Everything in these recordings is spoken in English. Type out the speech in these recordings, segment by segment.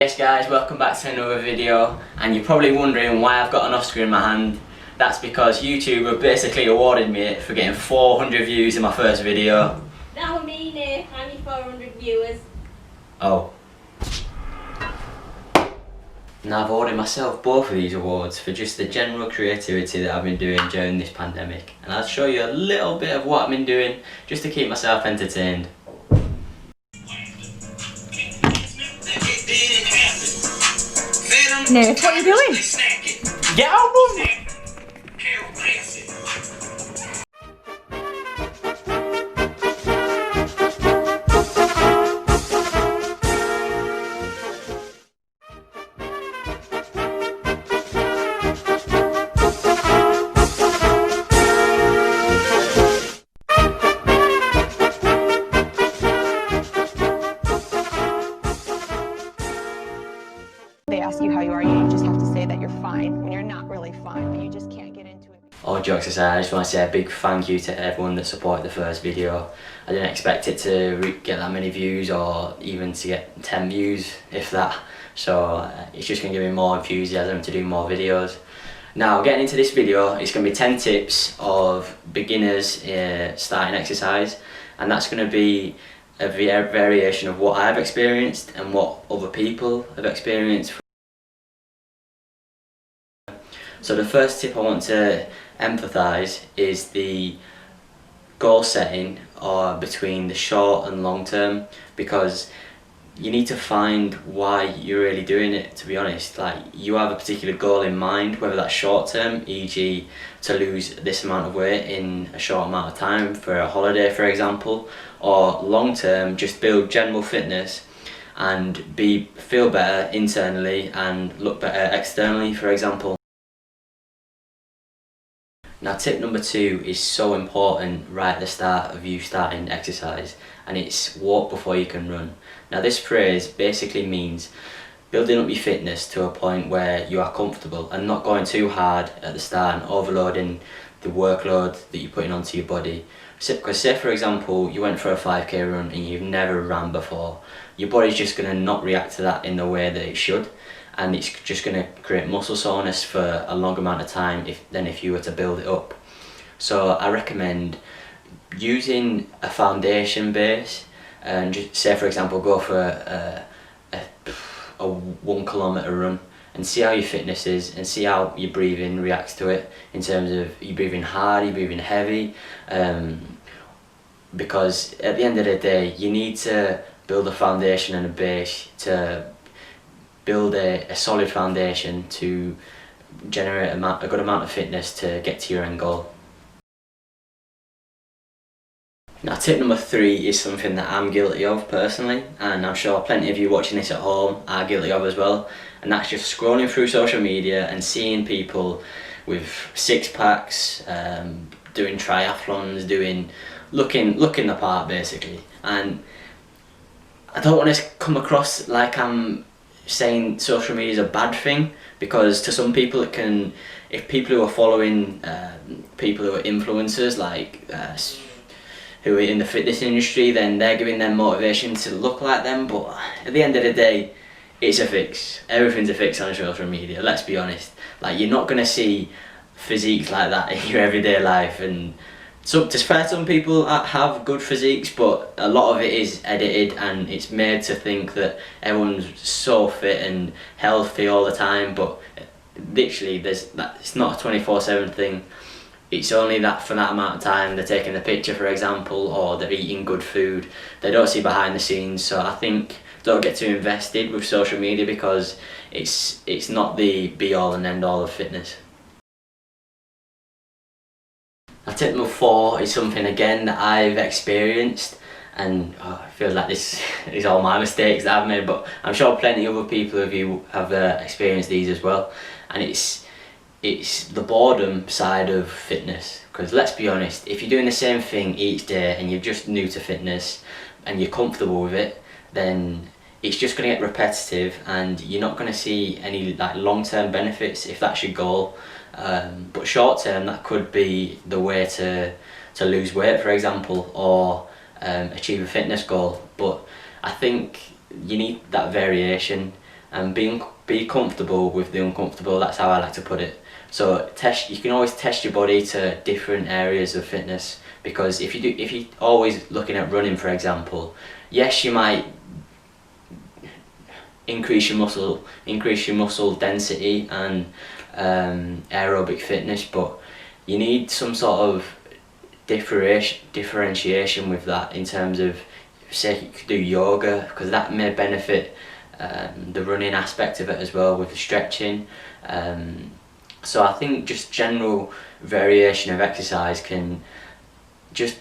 Yes guys, welcome back to another video, and you're probably wondering why I've got an Oscar in my hand. That's because YouTube have basically awarded me for getting 400 views in my first video. That would mean only 400 viewers. Oh. Now I've awarded myself both of these awards for just the general creativity that I've been doing during this pandemic. And I'll show you a little bit of what I've been doing just to keep myself entertained. Nurse, what are you doing? Get out of me! They ask you how you are, you just have to say that you're fine when you're not really fine, but you just can't get into it. All jokes aside, I just want to say a big thank you to everyone that supported the first video. I didn't expect it to get that many views, or even to get 10 views, if that. So it's just going to give me more enthusiasm to do more videos. Now, getting into this video, it's going to be 10 tips of beginners starting exercise, and that's going to be a variation of what I've experienced and what other people have experienced. So the first tip I want to emphasise is the goal setting, or between the short and long term, because you need to find why you're really doing it. To be honest, like, you have a particular goal in mind, whether that's short term, e.g. to lose this amount of weight in a short amount of time for a holiday, for example, or long term, just build general fitness and feel better internally and look better externally, for example. Now, tip number 2 is so important right at the start of you starting exercise, and it's walk before you can run. Now, this phrase basically means building up your fitness to a point where you are comfortable and not going too hard at the start and overloading the workload that you're putting onto your body. Because say for example you went for a 5k run and you've never ran before, your body's just going to not react to that in the way that it should, and it's just going to create muscle soreness for a long amount of time than if you were to build it up. So I recommend using a foundation base, and just say for example go for a 1 kilometre run and see how your fitness is and see how your breathing reacts to it, in terms of you breathing hard, you breathing heavy, because at the end of the day you need to build a foundation and a base to build a solid foundation to generate a good amount of fitness to get to your end goal. Now, tip number 3 is something that I'm guilty of personally, and I'm sure plenty of you watching this at home are guilty of as well, and that's just scrolling through social media and seeing people with 6-packs, doing triathlons, looking the part basically. And I don't want to come across like I'm saying social media is a bad thing, because to some people it can, if people who are following people who are influencers, like who are in the fitness industry, then they're giving them motivation to look like them. But at the end of the day, it's a fix. Everything's a fix on social media, let's be honest. Like, you're not going to see physiques like that in your everyday life, and so to fair, some people have good physiques, but a lot of it is edited and it's made to think that everyone's so fit and healthy all the time. But literally it's not a 24/7 thing. It's only that for that amount of time they're taking the picture, for example, or they're eating good food. They don't see behind the scenes. So I think don't get too invested with social media, because it's not the be all and end all of fitness. Now, tip number 4 is something again that I've experienced, and I feel like this is all my mistakes that I've made, but I'm sure plenty of other people of you have experienced these as well, and it's the boredom side of fitness. Because let's be honest, if you're doing the same thing each day and you're just new to fitness and you're comfortable with it, then it's just going to get repetitive and you're not going to see any like long-term benefits if that's your goal. But short-term, that could be the way to lose weight, for example, or achieve a fitness goal. But I think you need that variation, and be comfortable with the uncomfortable. That's how I like to put it. So you can always test your body to different areas of fitness, because if you're always looking at running, for example, yes, you might increase your muscle density and aerobic fitness, but you need some sort of differentiation with that, in terms of, say, you could do yoga, because that may benefit the running aspect of it as well, with the stretching. So I think just general variation of exercise can just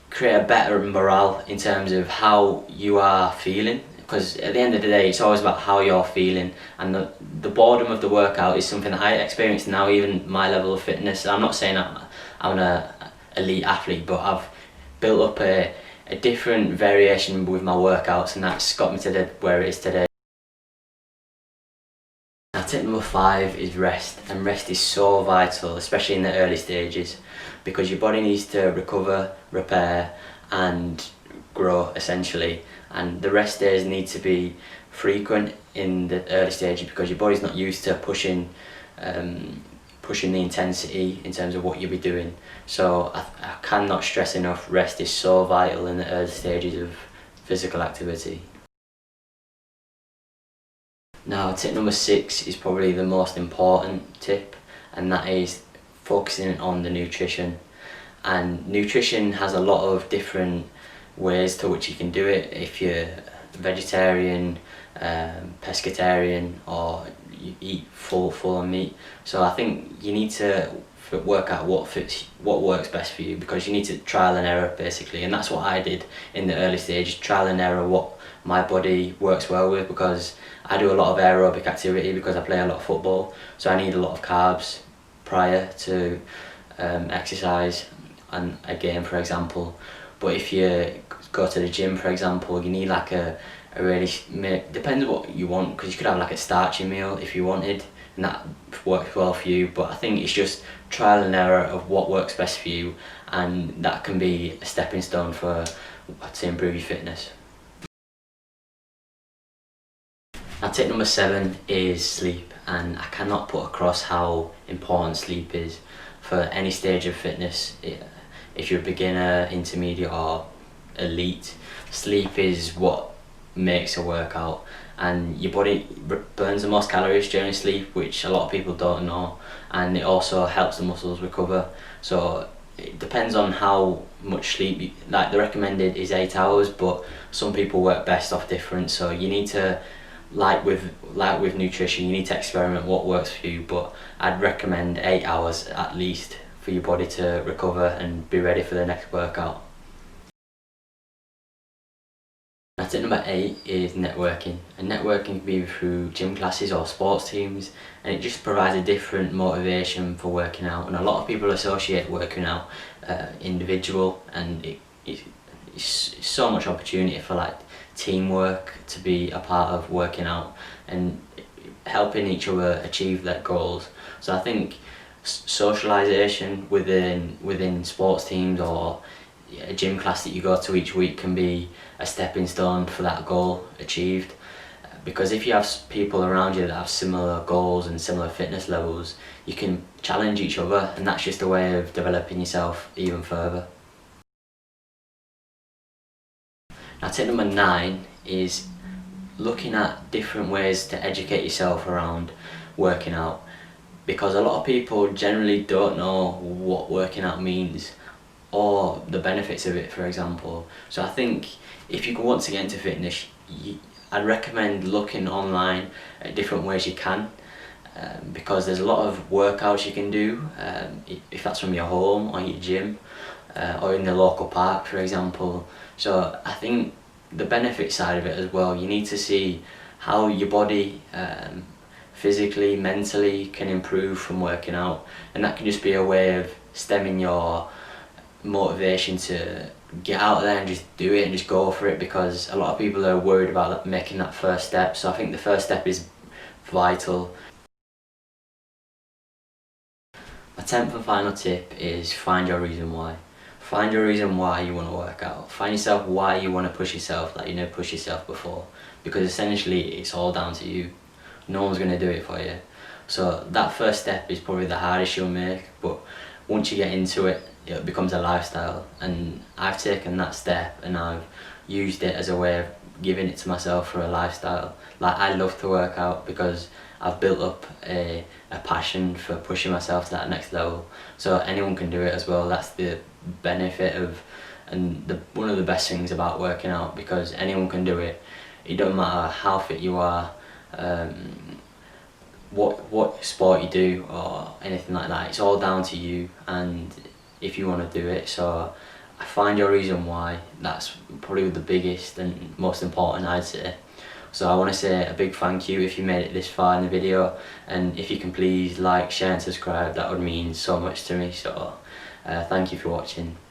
create a better morale in terms of how you are feeling, because at the end of the day it's always about how you're feeling, and the boredom of the workout is something that I experience now, even my level of fitness. I'm not saying I'm an elite athlete, but I've built up a different variation with my workouts, and that's got me to where it is today. Now, tip number 5 is rest, and rest is so vital, especially in the early stages, because your body needs to recover, repair and grow essentially, and the rest days need to be frequent in the early stages, because your body's not used to pushing the intensity in terms of what you'll be doing. So I cannot stress enough, rest is so vital in the early stages of physical activity. Now, tip number 6 is probably the most important tip, and that is focusing on the nutrition. And nutrition has a lot of different ways to which you can do it. If you're vegetarian, pescatarian, or you eat full on meat. So I think you need to work out what works best for you, because you need to trial and error basically, and that's what I did in the early stages, trial and error what my body works well with, because I do a lot of aerobic activity because I play a lot of football, so I need a lot of carbs prior to exercise and a game, for example. But if you go to the gym, for example, you need like a really, depends on what you want, because you could have like a starchy meal if you wanted, and that works well for you. But I think it's just trial and error of what works best for you, and that can be a stepping stone for to improve your fitness. Now, tip number 7 is sleep, and I cannot put across how important sleep is for any stage of fitness. If you're a beginner, intermediate or elite, sleep is what makes a workout, and your body burns the most calories during sleep, which a lot of people don't know, and it also helps the muscles recover. So it depends on how much sleep like the recommended is 8 hours, but some people work best off different, so you need to, like with nutrition, you need to experiment what works for you, but I'd recommend 8 hours at least for your body to recover and be ready for the next workout. Now, tip number 8 is networking, and networking can be through gym classes or sports teams, and it just provides a different motivation for working out. And a lot of people associate working out individual, and it's so much opportunity for like teamwork to be a part of working out and helping each other achieve their goals. So I think socialisation within sports teams or a gym class that you go to each week can be a stepping stone for that goal achieved, because if you have people around you that have similar goals and similar fitness levels, you can challenge each other, and that's just a way of developing yourself even further. Now, tip number 9 is looking at different ways to educate yourself around working out, because a lot of people generally don't know what working out means or the benefits of it, for example. So I think if you want to get into fitness, I'd recommend looking online at different ways you can, because there's a lot of workouts you can do, if that's from your home or your gym, or in the local park, for example. So I think the benefit side of it as well, you need to see how your body physically, mentally can improve from working out, and that can just be a way of stemming your motivation to get out there and just do it and just go for it, because a lot of people are worried about making that first step. So I think the first step is vital. My 10th and final tip is find your reason why. Find your reason why you want to work out. Find yourself why you want to push yourself like you never pushed yourself before, because essentially it's all down to you. no one's going to do it for you. So that first step is probably the hardest you'll make, but once you get into it, it becomes a lifestyle, and I've taken that step and I've used it as a way of giving it to myself for a lifestyle. Like, I love to work out because I've built up a passion for pushing myself to that next level. So anyone can do it as well. That's the benefit of, and one of the best things about working out, because anyone can do it. It doesn't matter how fit you are, what sport you do or anything like that. It's all down to you and if you want to do it. So I find your reason why. That's probably the biggest and most important, I'd say. So I want to say a big thank you if you made it this far in the video, and if you can please like, share and subscribe, that would mean so much to me. So thank you for watching.